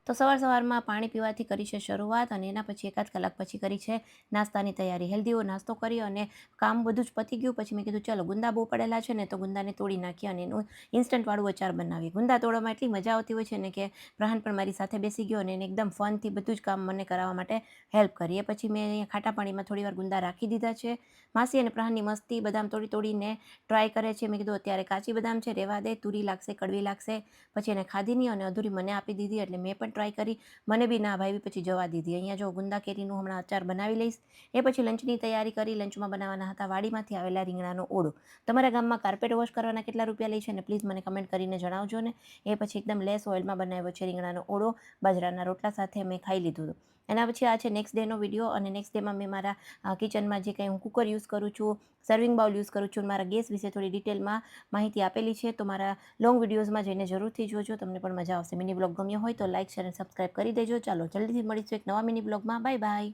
તો સવારમાં પાણી પીવાથી કરી છે શરૂઆત અને એના પછી એકાદ કલાક પછી કરી છે નાસ્તાની તૈયારી. હેલ્ધીઓ નાસ્તો કરી અને કામ બધું જ પતી ગયું. પછી મેં કીધું ચાલો ગુંદા બહુ પડેલા છે ને તો ગુંદાને તોડી નાખીએ અને એનું ઇન્સ્ટન્ટવાળું અચાર બનાવીએ. ગુંદા તોડવામાં એટલી મજા આવતી હોય છે ને કે પ્રહાન પણ મારી સાથે બેસી ગયો અને એને એકદમ ફનથી બધું જ કામ મને કરાવવા માટે હેલ્પ કરી. એ પછી મેં અહીંયા ખાટા પાણીમાં થોડીવાર ગુંદા રાખી દીધા છે. માસી અને પ્રહાનની મસ્તી બદામ તોડીને ટ્રાય કરે છે. મેં કીધું અત્યારે કાચી બદામ છે રહેવા દે, તુરી લાગશે, કડવી લાગશે. પછી એને ખાધી નહીં અને અધૂરી મને આપી દીધી એટલે મેં પણ ટ્રાય કરી. મને બી ના ભાવી પછી જવા દીધી. અહીંયા જો ગુંદા કેરીનું હમણાં અચાર બનાવી લઈશ. એ પછી લંચની તૈયારી કરી. લંચમાં બનાવવાના હતા વાડીમાંથી આવેલા રીંગણાનો ઓળો. તમારા ગામમાં કાર્પેટ વોશ કરવાના કેટલા રૂપિયા લે છે ને પ્લીઝ મને કમેન્ટ કરીને જણાવજો ને. એ પછી એકદમ લેસ ઓઇલમાં બનાવ્યો છે રીંગણાનો ઓળો. બાજરાના રોટલા સાથે મેં ખાઈ લીધું હતું. એના પછી આ છે નેક્સ્ટ ડેનો વિડીયો અને નેક્સ્ટ ડેમાં મેં મારા કિચનમાં જે કંઈ હું કુકર યુઝ કરું છું, સર્વિંગ બાઉલ યુઝ કરું છું, મારા ગેસ વિશે થોડી ડિટેલમાં માહિતી આપેલી છે. તો મારા લોંગ વિડીયોઝમાં જઈને જરૂરથી જોજો, તમને પણ મજા આવશે. મિની બ્લોગ ગમ્યો હોય તો લાઇક, શેર અને સબસ્ક્રાઈબ કરી દેજો. ચાલો જલ્દીથી મળીશું એક નવા મિની બ્લોગમાં. Bye bye.